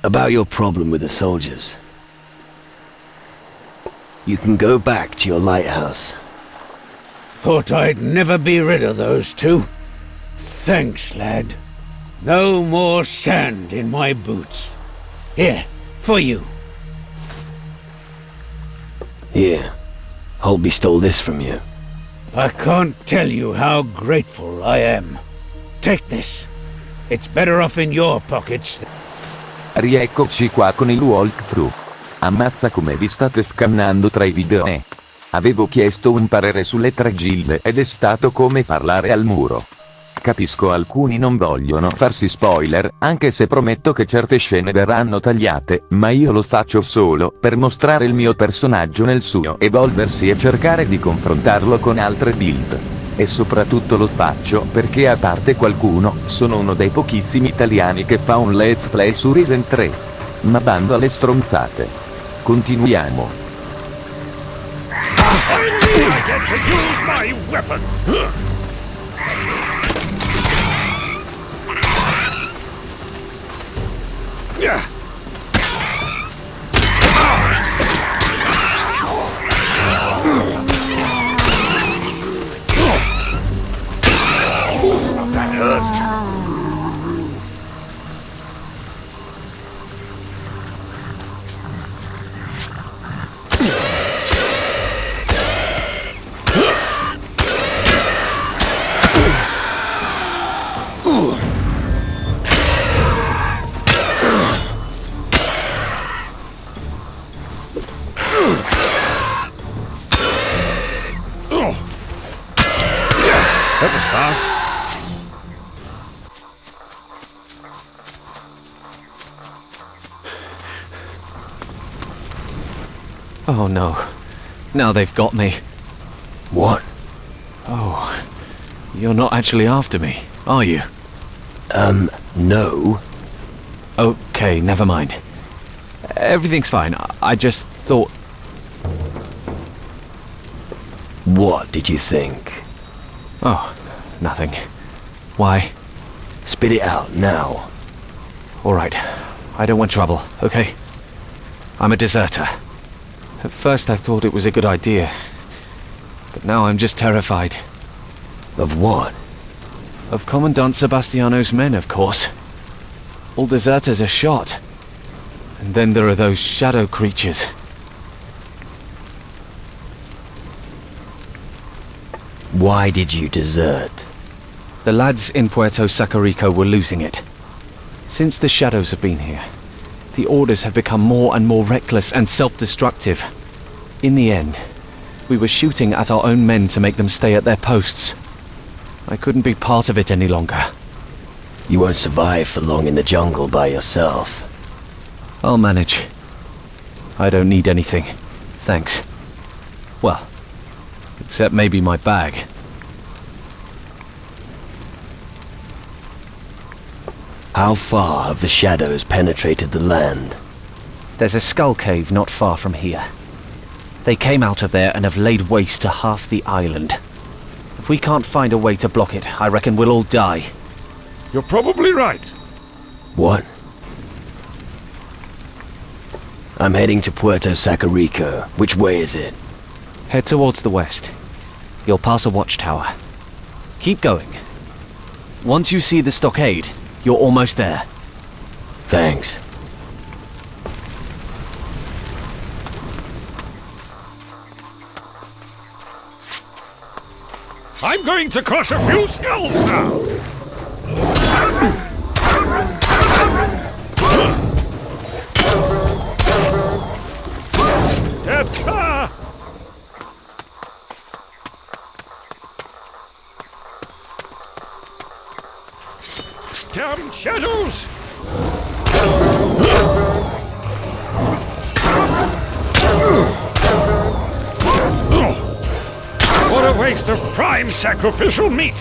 About your problem with the soldiers. You can go back to your lighthouse. Thought I'd never be rid of those two. Thanks, lad. No more sand in my boots. Here, for you. Here, Holby stole this from you. I can't tell you how grateful I am. Take this. It's better off in your pockets. Rieccoci qua con il walkthrough. Ammazza come vi state scannando tra i video. Avevo chiesto un parere sulle 3 gilde ed è stato come parlare al muro. Capisco alcuni non vogliono farsi spoiler, anche se prometto che certe scene verranno tagliate, ma io lo faccio solo per mostrare il mio personaggio nel suo evolversi e cercare di confrontarlo con altre build. E soprattutto lo faccio perché, a parte qualcuno, sono uno dei pochissimi italiani che fa un let's play su Risen 3. Ma bando alle stronzate. Continuiamo. That hurts. That was fast. Oh no. Now they've got me. What? Oh. You're not actually after me, are you? No. Okay, never mind. Everything's fine. I just thought... What did you think? Oh, nothing. Why? Spit it out now. Alright. I don't want trouble, okay? I'm a deserter. At first I thought it was a good idea. But now I'm just terrified. Of what? Of Commandant Sebastiano's men, of course. All deserters are shot. And then there are those shadow creatures. Why did you desert? The lads in Puerto Sacarico were losing it. Since the shadows have been here, the orders have become more and more reckless and self-destructive. In the end, we were shooting at our own men to make them stay at their posts. I couldn't be part of it any longer. You won't survive for long in the jungle by yourself. I'll manage. I don't need anything. Thanks. Well, except maybe my bag. How far have the shadows penetrated the land? There's a skull cave not far from here. They came out of there and have laid waste to half the island. If we can't find a way to block it, I reckon we'll all die. You're probably right. What? I'm heading to Puerto Sacarico. Which way is it? Head towards the west. You'll pass a watchtower. Keep going. Once you see the stockade, you're almost there. Thanks. I'm going to crush a few skulls now. Damn shadows! What a waste of prime sacrificial meat!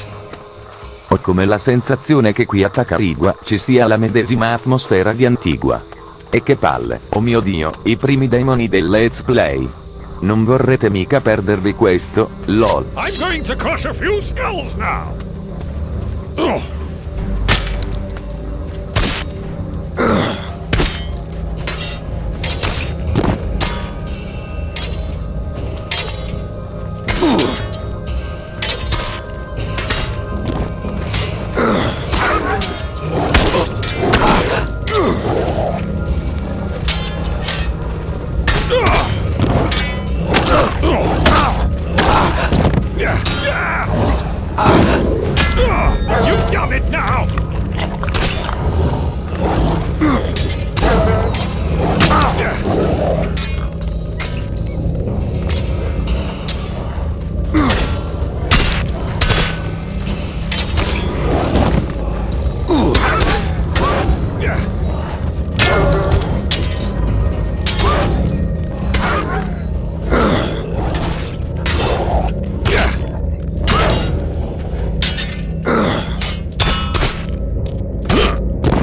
Ho come la sensazione che qui a Tacarigua ci sia la medesima atmosfera di Antigua. E che palle, oh mio Dio, i primi demoni del let's play. Non vorrete mica perdervi questo, lol. I'm going to crush a few skulls now!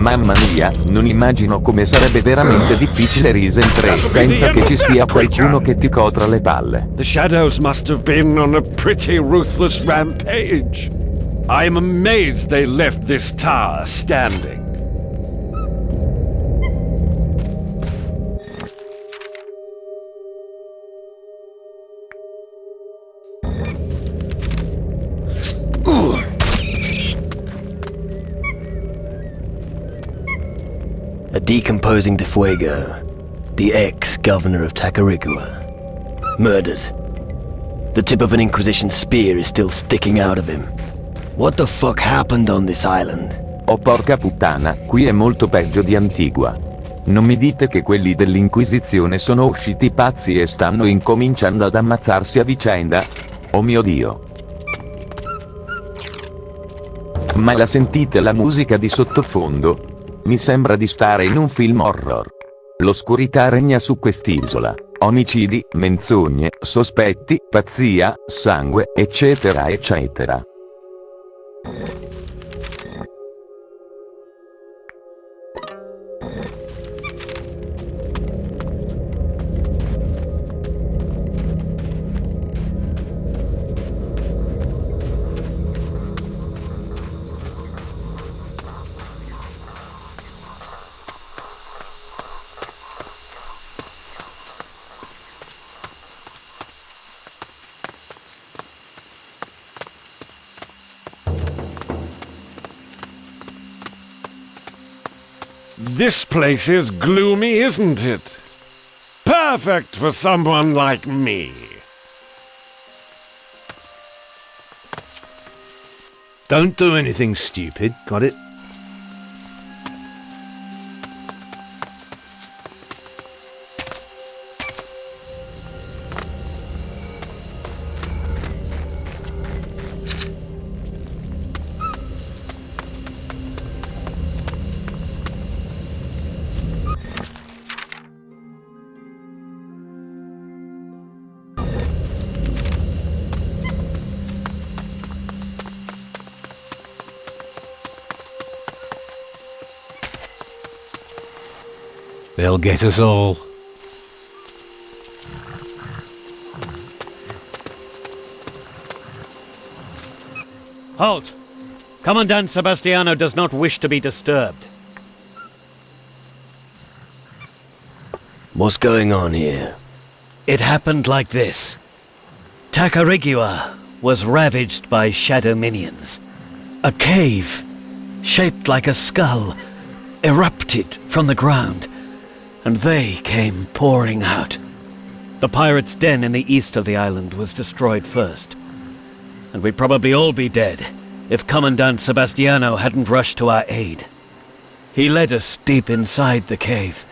Mamma mia, non immagino come sarebbe veramente difficile Risen 3 senza che ci sia qualcuno che ti codra le palle. The shadows must have been on a pretty ruthless rampage. I'm amazed they left this tower standing. A decomposing Defuego, the ex-governor of Tacarigua, murdered. The tip of an Inquisition spear is still sticking out of him. What the fuck happened on this island? Oh porca puttana, qui è molto peggio di Antigua. Non mi dite che quelli dell'Inquisizione sono usciti pazzi e stanno incominciando ad ammazzarsi a vicenda? Oh mio Dio. Ma la sentite la musica di sottofondo? Mi sembra di stare in un film horror. L'oscurità regna su quest'isola. Omicidi, menzogne, sospetti, pazzia, sangue, eccetera eccetera. This place is gloomy, isn't it? Perfect for someone like me. Don't do anything stupid, got it? They'll get us all. Halt! Commandant Sebastiano does not wish to be disturbed. What's going on here? It happened like this. Tacarigua was ravaged by shadow minions. A cave, shaped like a skull, erupted from the ground, and they came pouring out. The pirates' den in the east of the island was destroyed first. And we'd probably all be dead if Commandant Sebastiano hadn't rushed to our aid. He led us deep inside the cave.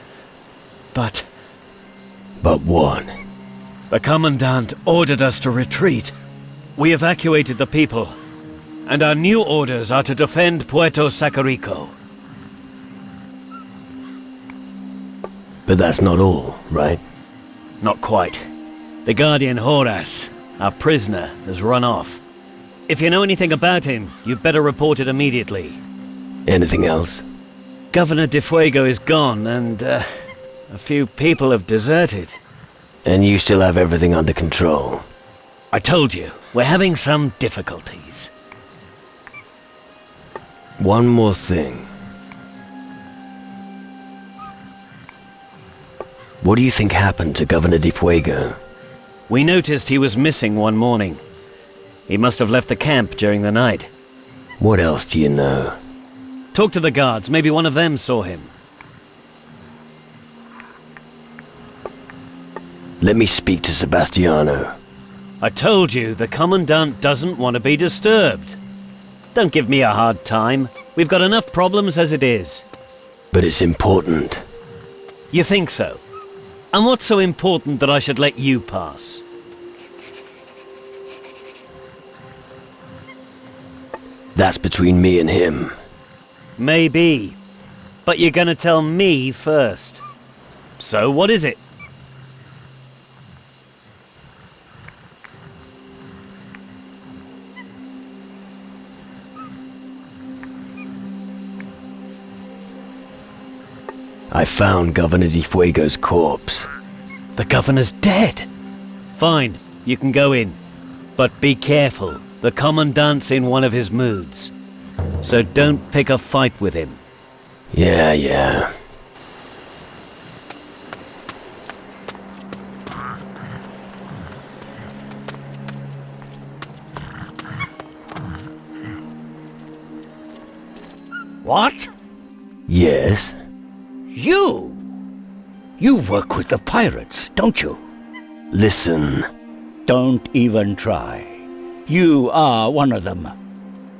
But what? the Commandant ordered us to retreat. We evacuated the people, and our new orders are to defend Puerto Sacarico. But that's not all, right? Not quite. The Guardian Horace, our prisoner, has run off. If you know anything about him, you'd better report it immediately. Anything else? Governor Defuego is gone, and a few people have deserted. And you still have everything under control? I told you, we're having some difficulties. One more thing. What do you think happened to Governor Defuego? We noticed he was missing one morning. He must have left the camp during the night. What else do you know? Talk to the guards, maybe one of them saw him. Let me speak to Sebastiano. I told you, the Commandant doesn't want to be disturbed. Don't give me a hard time. We've got enough problems as it is. But it's important. You think so? And what's so important that I should let you pass? That's between me and him. Maybe. But you're gonna tell me first. So what is it? I found Governor de Fuego's corpse. The governor's dead. Fine, you can go in. But be careful. The commandant's in one of his moods. So don't pick a fight with him. Yeah. What? Yes? You? You work with the pirates, don't you? Listen. Don't even try. You are one of them.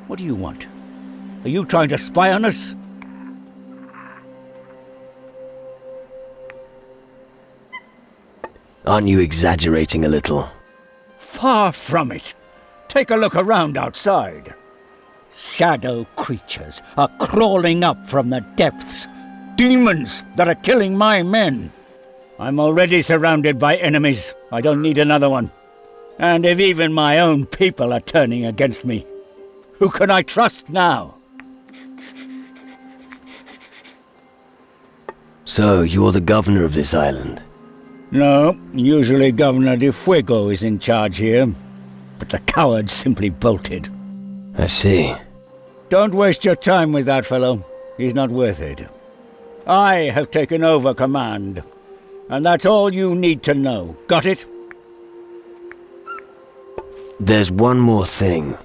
What do you want? Are you trying to spy on us? Aren't you exaggerating a little? Far from it. Take a look around outside. Shadow creatures are crawling up from the depths. Demons that are killing my men. I'm already surrounded by enemies. I don't need another one. And if even my own people are turning against me, who can I trust now? So, you're the governor of this island? No, usually Governor de Fuego is in charge here. But the coward simply bolted. I see. Don't waste your time with that fellow. He's not worth it. I have taken over command. And that's all you need to know. Got it? There's one more thing.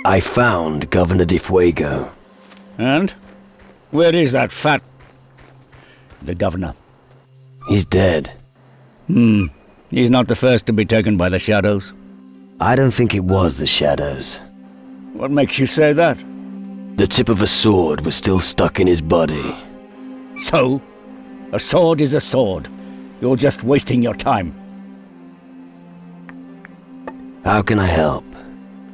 I found Governor de Fuego. And? Where is that fat... the governor? He's dead. He's not the first to be taken by the shadows. I don't think it was the shadows. What makes you say that? The tip of a sword was still stuck in his body. So? A sword is a sword. You're just wasting your time. How can I help?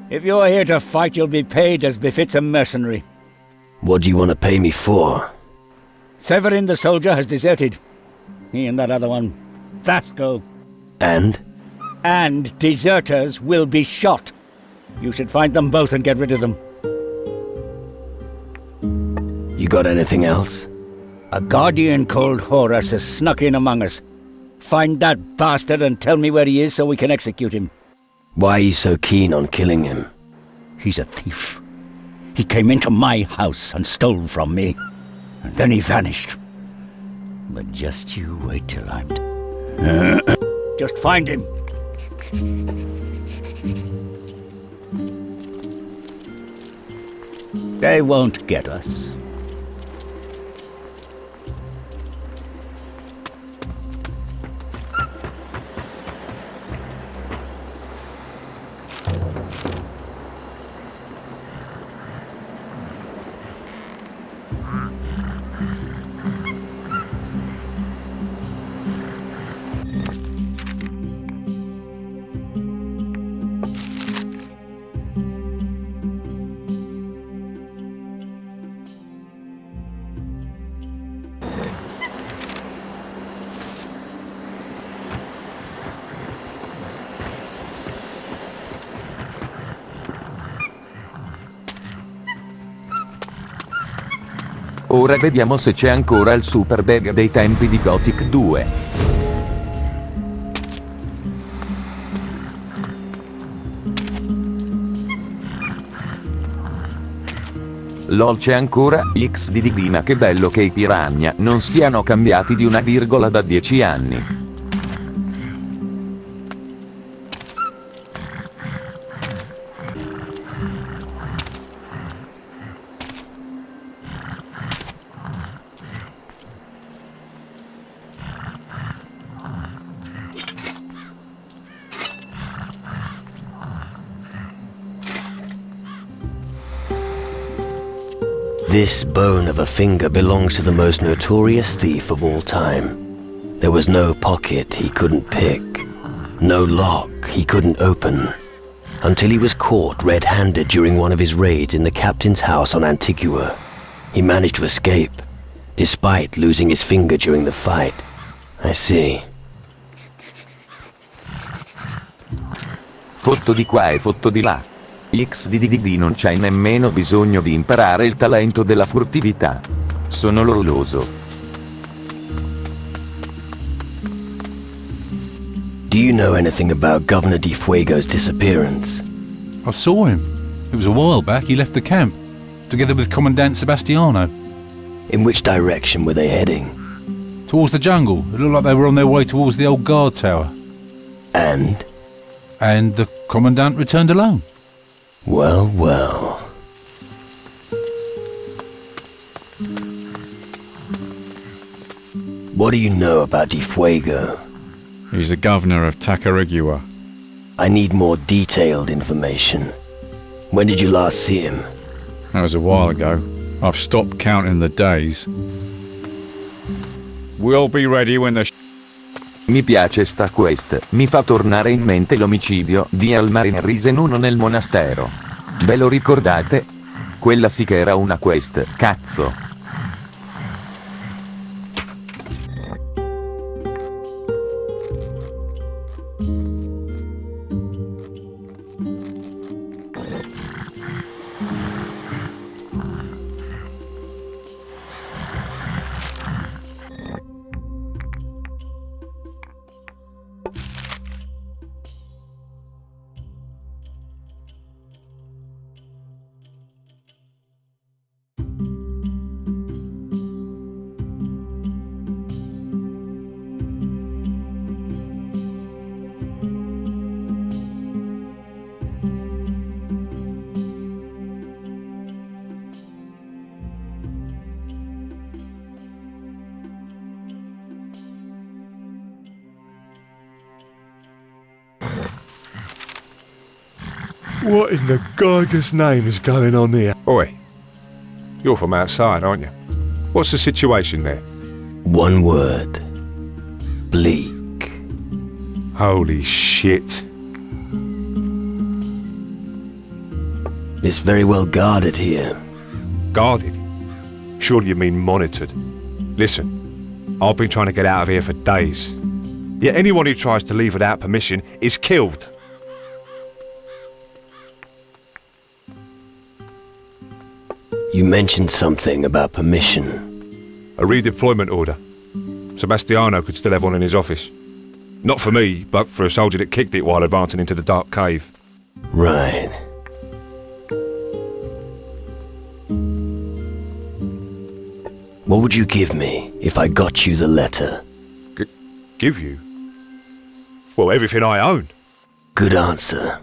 If you're here to fight, you'll be paid as befits a mercenary. What do you want to pay me for? Severin the soldier has deserted. He and that other one, Vasco. And? And deserters will be shot. You should find them both and get rid of them. You got anything else? A guardian called Horus has snuck in among us. Find that bastard and tell me where he is so we can execute him. Why are you so keen on killing him? He's a thief. He came into my house and stole from me. And then he vanished. But just you wait till I'm... Just find him. They won't get us. Ora vediamo se c'è ancora il super bag dei tempi di Gothic 2. LOL c'è ancora X di G.M.I.C, ma che bello che i piranha non siano cambiati di una virgola da 10 anni. This bone of a finger belongs to the most notorious thief of all time. There was no pocket he couldn't pick, no lock he couldn't open, until he was caught red-handed during one of his raids in the captain's house on Antigua. He managed to escape, despite losing his finger during the fight. I see. Fotto di qua e fotto di là. XDDD non c'hai nemmeno bisogno di imparare il talento della furtività. Sono l'oroloso. Do you know anything about Governor Di Fuego's disappearance? I saw him. It was a while back. He left the camp, together with Commandant Sebastiano. In which direction were they heading? Towards the jungle. It looked like they were on their way towards the old guard tower. And? And the Commandant returned alone. Well, well. What do you know about Di Fuego? He's the governor of Tacarigua. I need more detailed information. When did you last see him? That was a while ago. I've stopped counting the days. We'll be ready when the Mi piace sta quest, mi fa tornare in mente l'omicidio di Al Marine Risen 1 nel monastero. Ve lo ricordate? Quella sì che era una quest, cazzo. What in the Geiger's name is going on here? Oi, you're from outside, aren't you? What's the situation there? One word. Bleak. Holy shit. It's very well guarded here. Guarded? Surely you mean monitored. Listen, I've been trying to get out of here for days. Yet anyone who tries to leave without permission is killed. You mentioned something about permission. A redeployment order. Sebastiano could still have one in his office. Not for me, but for a soldier that kicked it while advancing into the dark cave. Right. What would you give me if I got you the letter? Give you? Well, everything I own. Good answer.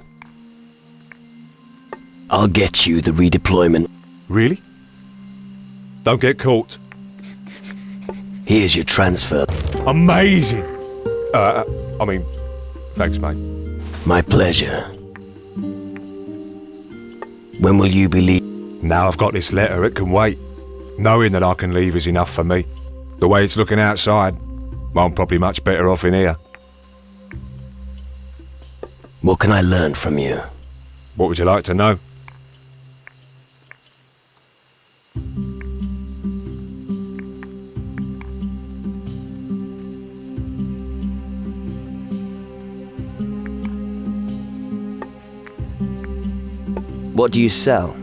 I'll get you the redeployment. Really? Don't get caught. Here's your transfer. Amazing! Thanks, mate. My pleasure. When will you be leaving? Now I've got this letter, it can wait. Knowing that I can leave is enough for me. The way it's looking outside, I'm probably much better off in here. What can I learn from you? What would you like to know? What do you sell?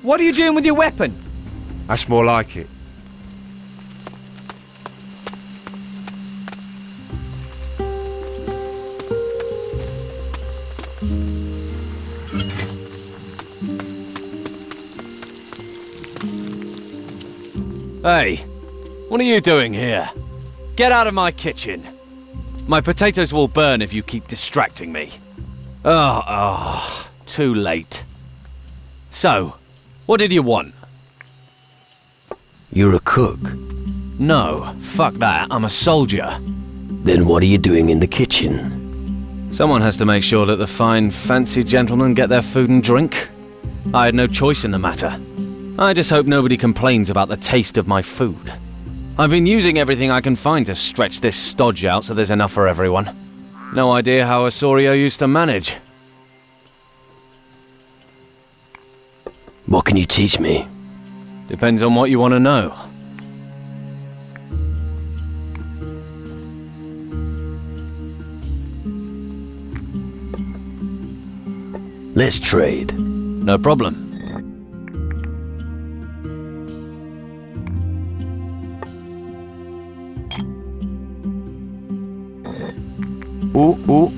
What are you doing with your weapon? That's more like it. Hey, what are you doing here? Get out of my kitchen. My potatoes will burn if you keep distracting me. Too late. So, what did you want? You're a cook. No, fuck that, I'm a soldier. Then what are you doing in the kitchen? Someone has to make sure that the fine, fancy gentlemen get their food and drink. I had no choice in the matter. I just hope nobody complains about the taste of my food. I've been using everything I can find to stretch this stodge out so there's enough for everyone. No idea how Osorio used to manage. What can you teach me? Depends on what you want to know. Let's trade. No problem.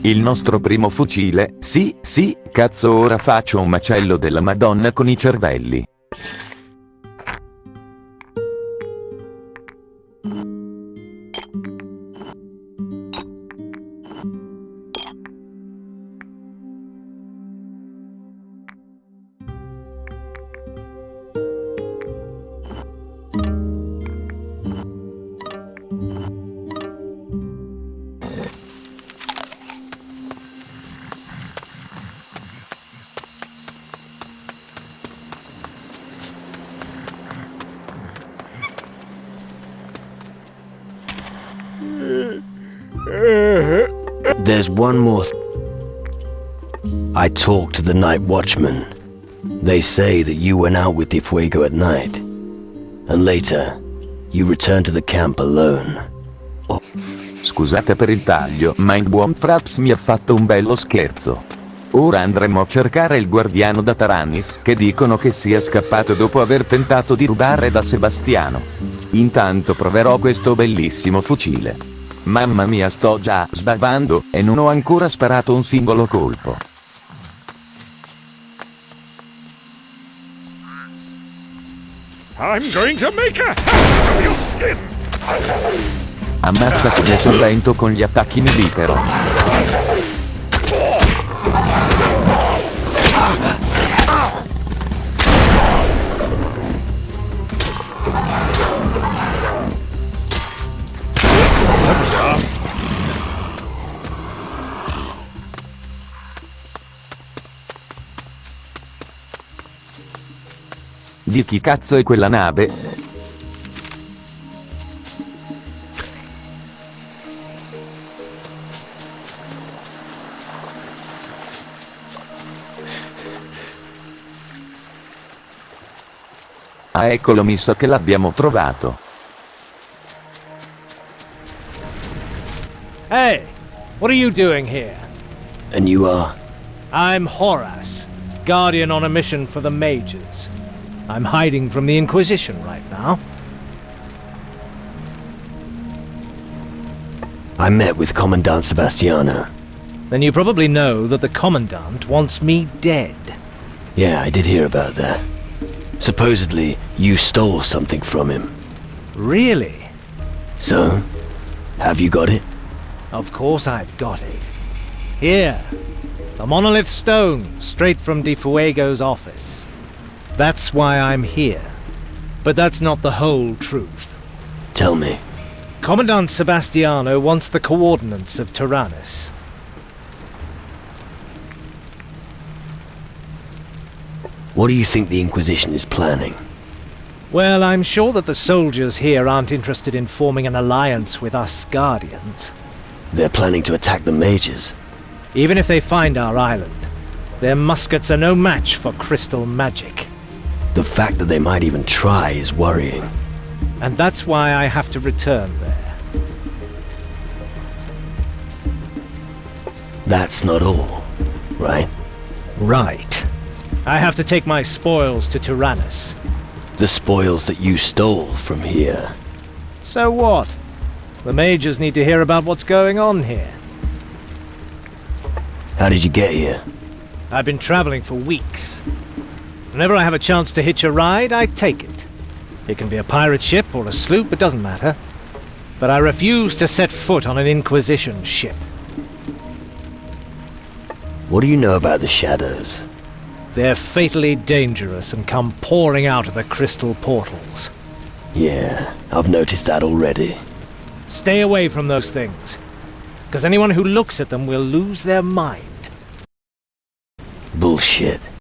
Il nostro primo fucile, sì, cazzo ora faccio un macello della Madonna con i cervelli. There's one more I talked to the night watchman. They say that you went out with Di Fuego at night. And later, you returned to the camp alone. Oh. Scusate per il taglio, ma il buon Fraps mi ha fatto un bello scherzo. Ora andremo a cercare il guardiano da Taranis, che dicono che sia scappato dopo aver tentato di rubare da Sebastiano. Intanto proverò questo bellissimo fucile. Mamma mia, sto già sbavando e non ho ancora sparato un singolo colpo. I'm going to make a hack of your skin! Ammazza come sono lento con gli attacchi nell'itero. Di chi cazzo è quella nave? Ah, eccolo, mi sa che l'abbiamo trovato. Hey, what are you doing here? And you are? I'm Horace, guardian on a mission for the mages. I'm hiding from the Inquisition right now. I met with Commandant Sebastiano. Then you probably know that the Commandant wants me dead. Yeah, I did hear about that. Supposedly, you stole something from him. Really? So, have you got it? Of course I've got it. Here, the monolith stone, straight from Di Fuego's office. That's why I'm here. But that's not the whole truth. Tell me. Commandant Sebastiano wants the coordinates of Taranis. What do you think the Inquisition is planning? Well, I'm sure that the soldiers here aren't interested in forming an alliance with us Guardians. They're planning to attack the mages. Even if they find our island, their muskets are no match for crystal magic. The fact that they might even try is worrying. And that's why I have to return there. That's not all, right? Right. I have to take my spoils to Taranis. The spoils that you stole from here. So what? The mages need to hear about what's going on here. How did you get here? I've been traveling for weeks. Whenever I have a chance to hitch a ride, I take it. It can be a pirate ship or a sloop, it doesn't matter. But I refuse to set foot on an Inquisition ship. What do you know about the shadows? They're fatally dangerous and come pouring out of the crystal portals. Yeah, I've noticed that already. Stay away from those things, because anyone who looks at them will lose their mind. Bullshit.